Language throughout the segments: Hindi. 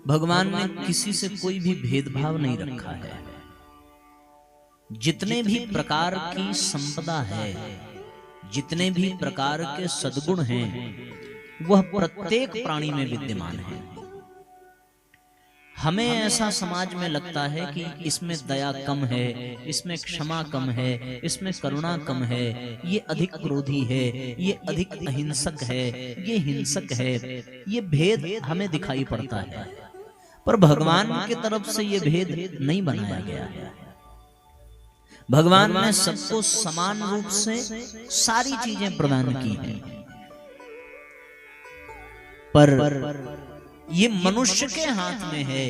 भगवान ने किसी से कोई भी भेदभाव नहीं रखा है। जितने भी प्रकार की संपदा है, जितने भी प्रकार के सद्गुण हैं, वह प्रत्येक प्राणी में विद्यमान है। हमें ऐसा समाज में लगता है कि इसमें दया कम है, इसमें क्षमा कम है, इसमें करुणा कम है, ये अधिक क्रोधी है, ये अधिक अहिंसक है, ये हिंसक है। ये भेद हमें दिखाई पड़ता है, पर भगवान की तरफ से ये भेद नहीं बनाया गया है। भगवान ने सबको समान रूप से सारी चीजें प्रदान की हैं, पर ये मनुष्य के हाथ में है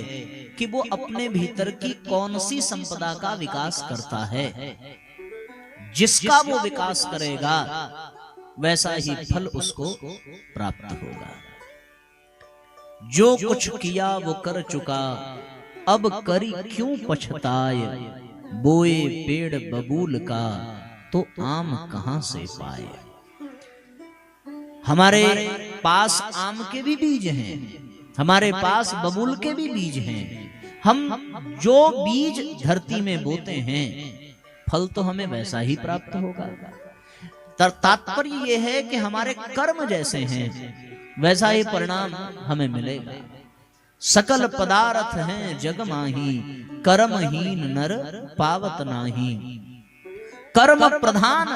कि वो अपने भीतर की कौन सी संपदा का विकास करता है। जिसका वो विकास करेगा वैसा ही फल उसको प्राप्त होगा। जो कुछ किया वो कर चुका, अब करी क्यों पछताए, बोए पेड़ बबूल का तो आम कहां से पाए। हमारे पास आम के भी बीज हैं, हमारे पास बबूल के भी बीज हैं। हम जो बीज धरती में बोते हैं, फल तो हमें वैसा ही प्राप्त होगा। तात्पर्य यह है कि हमारे कर्म जैसे हैं वैसा ही परिणाम हमें मिलेगा। सकल पदार्थ हैं जग माही, कर्महीन नर पावत नाही। कर्म प्रधान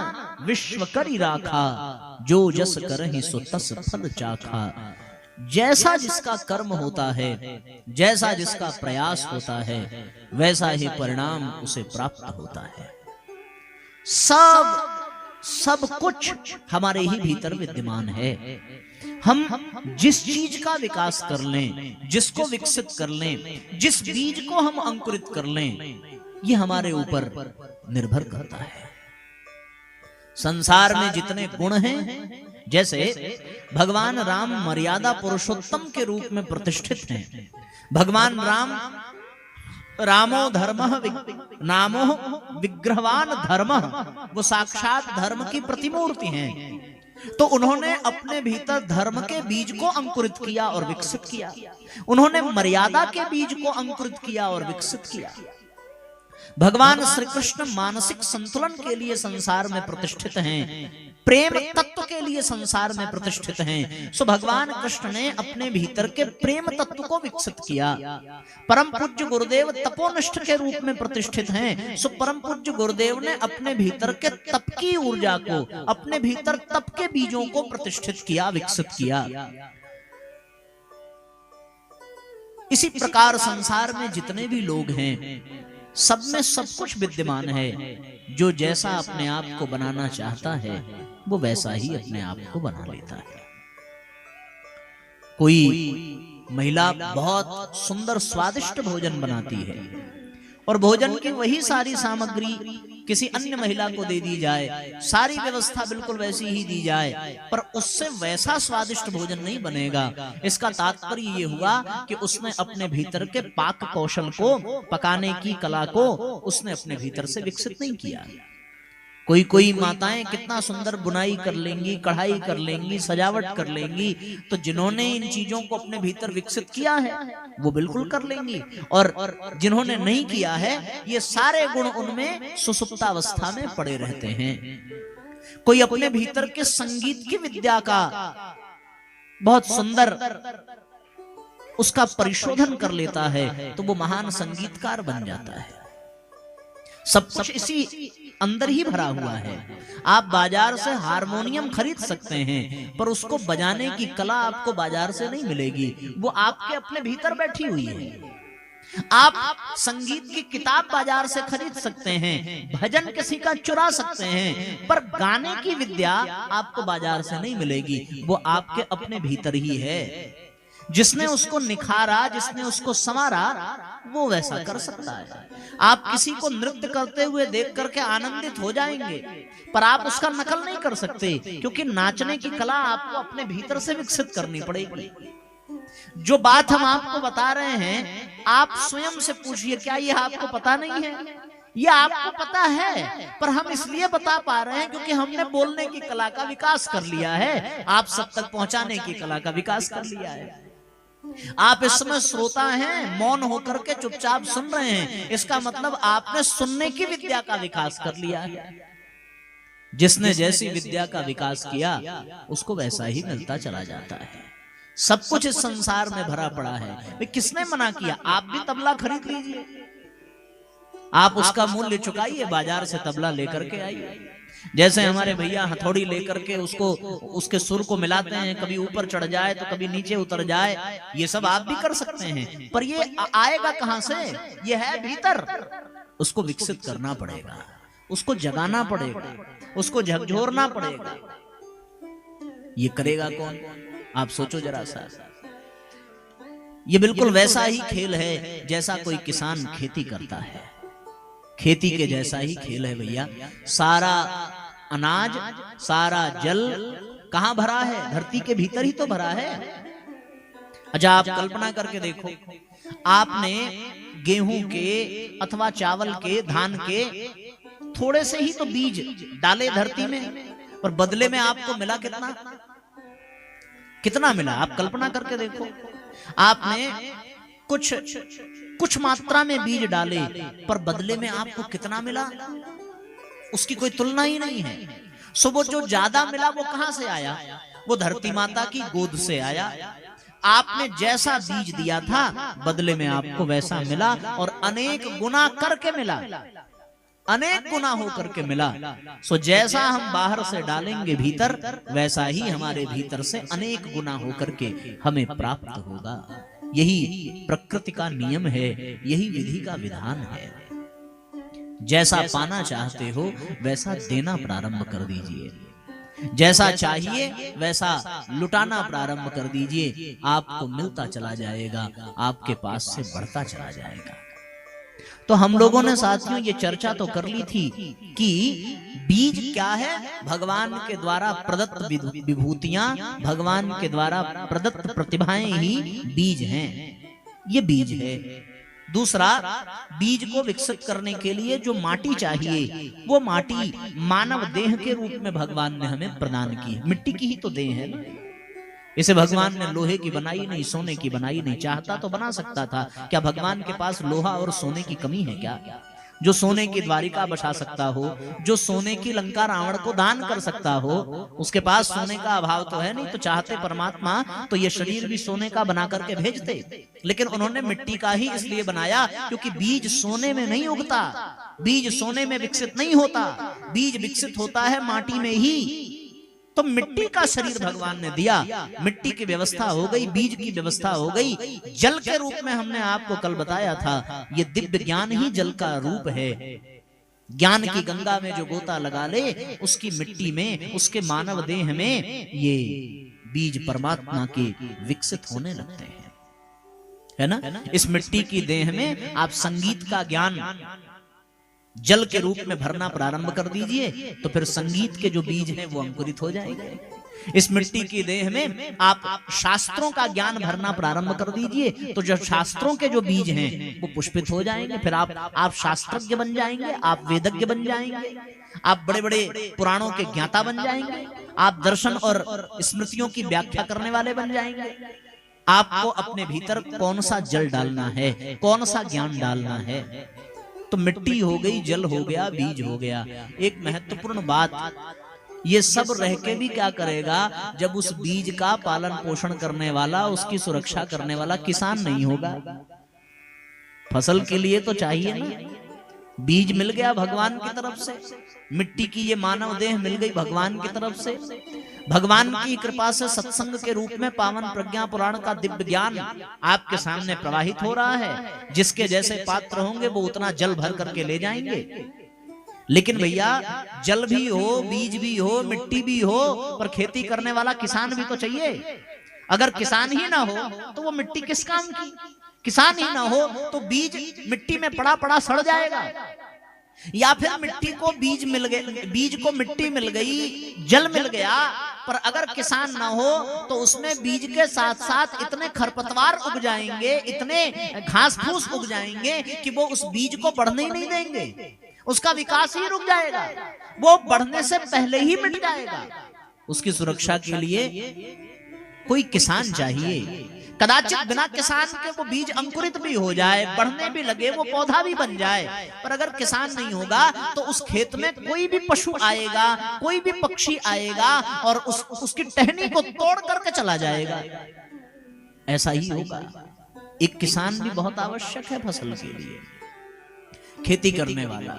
विश्व करी राखा, जो जस करहि सो तस फल चाखा। जैसा जिसका कर्म होता है, जैसा जिसका प्रयास होता है, वैसा ही परिणाम उसे प्राप्त होता है। सब कुछ हमारे ही भीतर विद्यमान है। हम जिस चीज का विकास कर लें, जिसको विकसित कर लें, जिस बीज को हम अंकुरित कर लें, ये हमारे ऊपर निर्भर करता है। संसार में जितने गुण हैं, जैसे भगवान राम मर्यादा पुरुषोत्तम के रूप में प्रतिष्ठित हैं। भगवान राम रामो धर्मः नामो विग्रहवान धर्मः, वो साक्षात धर्म की प्रतिमूर्ति हैं। तो उन्होंने अपने भीतर धर्म के बीज को अंकुरित किया और विकसित किया। उन्होंने मर्यादा के बीज को अंकुरित किया और विकसित किया। भगवान श्री कृष्ण मानसिक संतुलन के लिए संसार में प्रतिष्ठित हैं, प्रेम तत्व के लिए संसार में प्रतिष्ठित हैं। सो भगवान कृष्ण ने अपने भीतर के प्रेम तत्व को विकसित किया। परम पूज्य गुरुदेव तपोनिष्ठ के रूप में प्रतिष्ठित हैं। सो परम पूज्य गुरुदेव ने अपने भीतर के तप की ऊर्जा को, अपने भीतर तप के बीजों को प्रतिष्ठित किया, विकसित किया। इसी प्रकार संसार में जितने भी लोग हैं, सब में सब कुछ विद्यमान है। जो जैसा अपने आप को बनाना चाहता है, वो वैसा ही अपने आप को बना लेता है। कोई महिला बहुत सुंदर स्वादिष्ट भोजन बनाती है और भोजन की वही सारी सामग्री किसी अन्य महिला को दे दी जाए, सारी व्यवस्था बिल्कुल वैसी ही दी जाए, पर उससे वैसा स्वादिष्ट भोजन नहीं बनेगा। इसका तात्पर्य ये हुआ कि उसने अपने भीतर के पाक कौशल को, पकाने की कला को उसने अपने भीतर से विकसित नहीं किया। कोई माताएं कितना सुंदर बुनाई कर लेंगी, कढ़ाई कर लेंगी, सजावट कर लेंगी, तो जिन्होंने इन चीजों को अपने भीतर विकसित किया है वो बिल्कुल कर लेंगी, और जिन्होंने नहीं किया है, ये सारे गुण उनमें सुसुप्तावस्था में पड़े रहते हैं। कोई अपने भीतर के संगीत की विद्या का बहुत सुंदर उसका परिशोधन कर लेता है, तो वो महान संगीतकार बन जाता है। सब कुछ इसी अंदर ही भरा हुआ है। आप बाजार से हारमोनियम खरीद सकते हैं, पर उसको बजाने की कला आपको बाजार से नहीं मिलेगी, वो आपके अपने भीतर बैठी हुई है। आप संगीत की किताब बाजार से खरीद सकते हैं, भजन किसी का चुरा सकते हैं, पर गाने की विद्या आपको बाजार से नहीं मिलेगी, वो आपके अपने भीतर ही है। जिसने उसको निखारा, जिसने उसको संवारा, वो वैसा कर सकता है। आप किसी को नृत्य करते हुए देख करके आनंदित हो जाएंगे, पर आप उसका नकल नहीं कर सकते, क्योंकि नाचने की कला आपको अपने भीतर से विकसित करनी पड़ेगी। जो बात हम आपको बता रहे हैं, आप स्वयं से पूछिए, क्या ये आपको पता नहीं है? ये आपको पता है, पर हम इसलिए बता पा रहे हैं क्योंकि हमने बोलने की कला का विकास कर लिया है, आप सब तक पहुंचाने की कला का विकास कर लिया है। आप इस समय श्रोता हैं, मौन होकर के चुपचाप सुन रहे हैं, इसका मतलब आपने सुनने की विद्या का विकास कर लिया है। जिसने जैसी विद्या का विकास किया उसको वैसा ही मिलता चला जाता है। सब कुछ इस संसार में भरा पड़ा है। वे किसने मना किया? आप भी तबला खरीद लीजिए, आप उसका मूल्य चुकाइए, बाजार से तबला लेकर के आइए। जैसे हमारे भैया हथौड़ी लेकर के उसके सुर को मिलाते हैं, कभी ऊपर चढ़ जाए तो कभी नीचे उतर जाए, ये सब आप भी कर सकते हैं। पर ये आएगा कहां से? ये है भीतर, उसको विकसित करना पड़ेगा, उसको जगाना पड़ेगा, उसको झकझोरना पड़ेगा। ये करेगा कौन? आप सोचो जरा सा। ये बिल्कुल वैसा ही खेल है जैसा कोई किसान खेती करता है। खेती के जैसा ही खेल है भैया। सारा अनाज, सारा जल कहां भरा है? धरती के भीतर ही तो भरा है। अच्छा, आप कल्पना करके देखो, आपने गेहूं के अथवा चावल के, धान के थोड़े से ही तो बीज डाले धरती में, पर बदले में आपको मिला कितना? कितना मिला? आप कल्पना करके देखो। आपने कुछ मात्रा में बीज डाले, पर बदले में आपको कितना मिला? उसकी कोई तुलना ही नहीं है। सो वो जो ज्यादा मिला वो कहां से आया? वो धरती माता की गोद से आया। आपने जैसा बीज दिया था बदले में आपको वैसा मिला, और अनेक गुना करके मिला, अनेक गुना होकर के मिला। सो जैसा हम बाहर से डालेंगे भीतर, वैसा ही हमारे भीतर से अनेक गुना होकर के हमें प्राप्त होगा। यही प्रकृति का नियम है, यही विधि का विधान है। जैसा पाना चाहते हो वैसा देना प्रारंभ कर दीजिए, जैसा चाहिए वैसा लुटाना प्रारंभ कर दीजिए। आपको मिलता चला जाएगा, आपके पास से बढ़ता चला जाएगा। तो हम लोगों ने साथियों ये चर्चा तो कर ली थी कि बीज क्या है? भगवान के द्वारा प्रदत्त विभूतियां, भगवान के द्वारा प्रदत्त प्रतिभाएं ही बीज हैं। ये बीज है। दूसरा, बीज को विकसित करने के लिए जो माटी चाहिए, वो माटी मानव देह के रूप में भगवान ने हमें प्रदान की। मिट्टी की ही तो देह है ना। इसे भगवान ने लोहे की बनाई नहीं, सोने की बनाई नहीं। चाहता तो बना सकता था। क्या भगवान के पास लोहा और सोने की कमी है क्या? जो सोने की द्वारिका बसा सकता हो, जो सोने की लंका रावण को दान कर सकता हो, उसके पास सोने का अभाव तो है नहीं। तो चाहते परमात्मा तो ये शरीर भी सोने का बना करके भेजते, लेकिन उन्होंने मिट्टी का ही इसलिए बनाया क्योंकि बीज सोने में नहीं उगता, बीज सोने में विकसित नहीं होता, बीज विकसित होता है माटी में ही। तो मिट्टी का शरीर भगवान ने दिया, मिट्टी की व्यवस्था हो गई, बीज की व्यवस्था हो गई। जल के रूप में हमने आपको कल बताया था, ये दिव्य ज्ञान ही जल का रूप है। ज्ञान की गंगा में जो गोता लगा ले, उसकी मिट्टी में, उसके मानव देह में ये बीज परमात्मा के विकसित होने लगते हैं, है ना। इस मिट्टी की देह में आप संगीत का ज्ञान जल के रूप में भरना प्रारंभ कर दीजिए, तो फिर संगीत के जो बीज हैं वो अंकुरित हो जाएंगे। इस मिट्टी की देह में आप शास्त्रों का ज्ञान भरना प्रारंभ कर दीजिए, तो जो शास्त्रों के जो बीज हैं वो पुष्पित हो जाएंगे। फिर आप शास्त्रज्ञ बन जाएंगे, आप वेदज्ञ बन जाएंगे, आप बड़े बड़े पुराणों के ज्ञाता बन जाएंगे, आप दर्शन और स्मृतियों की व्याख्या करने वाले बन जाएंगे। आपको अपने भीतर कौन सा जल डालना है, कौन सा ज्ञान डालना है। तो मिट्टी हो गई, जल हो गया, बीज हो गया। एक महत्वपूर्ण बात, ये सब रह के भी क्या करेगा जब उस बीज का पालन पोषण करने वाला, उसकी सुरक्षा करने वाला किसान नहीं होगा। फसल के लिए तो चाहिए ना। बीज मिल गया भगवान की तरफ से, मिट्टी की ये मानव देह मिल गई भगवान की तरफ से। भगवान की कृपा से सत्संग के रूप में पावन प्रज्ञा पुराण का दिव्य ज्ञान आपके सामने प्रवाहित हो रहा है। जिसके जैसे पात्र होंगे वो उतना जल भर करके ले जाएंगे। लेकिन भैया जल भी हो, बीज भी हो, मिट्टी भी हो, पर खेती करने वाला किसान भी तो चाहिए। अगर किसान ही ना हो तो वो मिट्टी किस काम की? किसान ही ना हो तो बीज मिट्टी में पड़ा पड़ा सड़ जाएगा। या फिर मिट्टी को बीज मिल गए, बीज को मिट्टी मिल गई, जल मिल गया, पर अगर किसान ना हो तो उसमें बीज के साथ साथ इतने खरपतवार उग जाएंगे, इतने घास फूस उग जाएंगे कि वो उस बीज को बढ़ने ही नहीं देंगे। उसका विकास ही रुक जाएगा, वो बढ़ने से पहले ही मिट जाएगा। उसकी सुरक्षा के लिए कोई किसान चाहिए। कदाचित बिना किसान के वो बीज अंकुरित भी हो जाए, बढ़ने भी लगे, वो पौधा भी बन जाए, पर अगर किसान नहीं होगा तो उस खेत में कोई भी पशु आएगा, कोई भी पक्षी आएगा और उसकी टहनी को तोड़ करके चला जाएगा। ऐसा ही होगा। एक किसान भी बहुत आवश्यक है फसल के लिए, खेती करने वाला।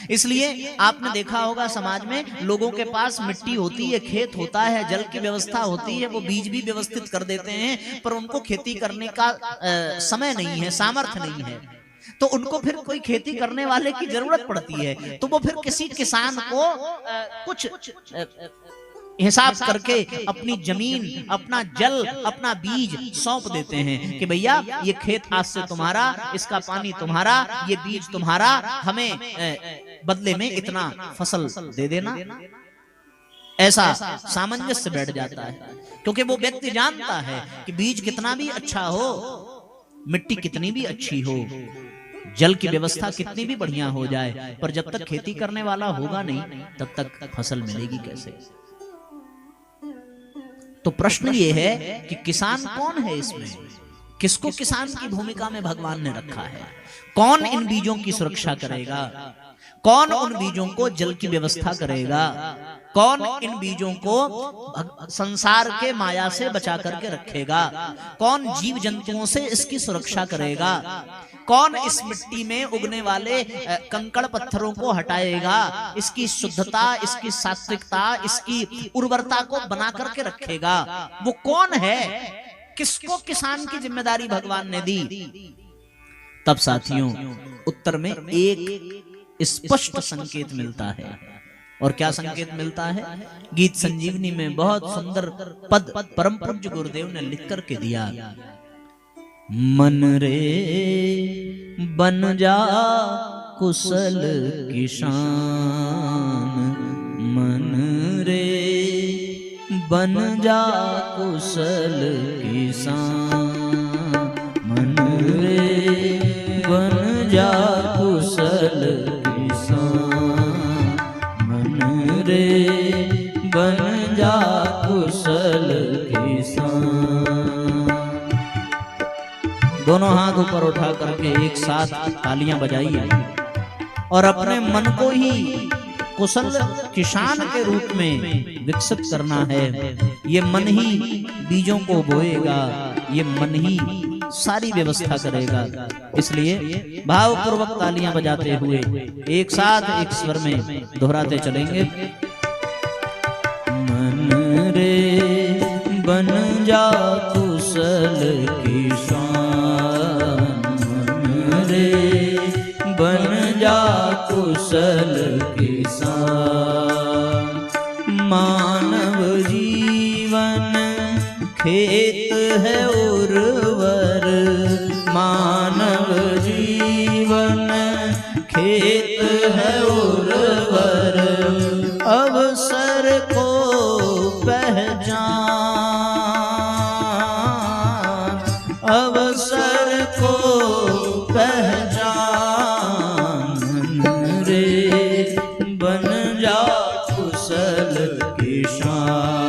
इसलिए आपने देखा होगा समाज में लोगों के पास मिट्टी होती है, खेत होता है, जल की व्यवस्था होती है, वो बीज भी व्यवस्थित कर देते हैं, पर उनको खेती करने का समय नहीं है, सामर्थ्य नहीं है, तो उनको फिर कोई खेती करने वाले की जरूरत पड़ती है। तो वो फिर किसी किसान को कुछ हिसाब करके अपनी जमीन, अपना जल, अपना बीज सौंप देते हैं कि भैया ये खेत आज से तुम्हारा, इसका पानी तुम्हारा, ये बीज तुम्हारा, हमें बदले में इतना फसल दे देना। ऐसा सामंजस्य बैठ जाता है, क्योंकि वो व्यक्ति जानता है कि बीज कितना भी अच्छा हो, मिट्टी कितनी भी अच्छी हो, जल की व्यवस्था कितनी भी बढ़िया हो जाए, पर जब तक खेती करने वाला होगा नहीं तब तक फसल मिलेगी कैसे। तो प्रश्न ये है कि किसान कौन है इसमें, किसको किसान की भूमिका में भगवान ने रखा है, कौन इन बीजों की सुरक्षा करेगा, कौन उन बीजों को जल की व्यवस्था करेगा, कौन इन बीजों को संसार के माया से बचा करके रखेगा, कौन जीव जंतुओं से इसकी सुरक्षा करेगा, कौन इस मिट्टी में उगने वाले कंकड़ पत्थरों को हटाएगा, इसकी शुद्धता, इसकी सात्विकता, इसकी उर्वरता को बना करके रखेगा, वो कौन है, किसको किसान की जिम्मेदारी भगवान ने दी। तब साथियों उत्तर में एक स्पष्ट संकेत मिलता है। और क्या संकेत मिलता है? गीत संजीवनी में बहुत सुंदर पद परम पूज्य गुरुदेव ने लिख करके दिया, मन रे बन जा कुशल किसान, मन रे बन जा कुशल किसान, मन रे बन जा कुशल किसान, मन रे बन जा कुशल किसान। दोनों हाथ ऊपर उठा करके एक साथ तालियां बजाइए और अपने मन को ही कुशल किसान के रूप में विकसित करना है। ये मन ही बीजों को बोएगा, ये मन ही सारी व्यवस्था करेगा। इसलिए भावपूर्वक तालियां बजाते हुए एक साथ एक स्वर में दोहराते चलेंगे, मन रे बन जा कुशल किसान, मन रे बन जा कुशल किसान। मानव जीवन खेत है उर्वर, मानव जीवन खेत है उर्वर, अवसर को पहचान, अवसर को पहचान, मन रे बन जा कुशल किसान।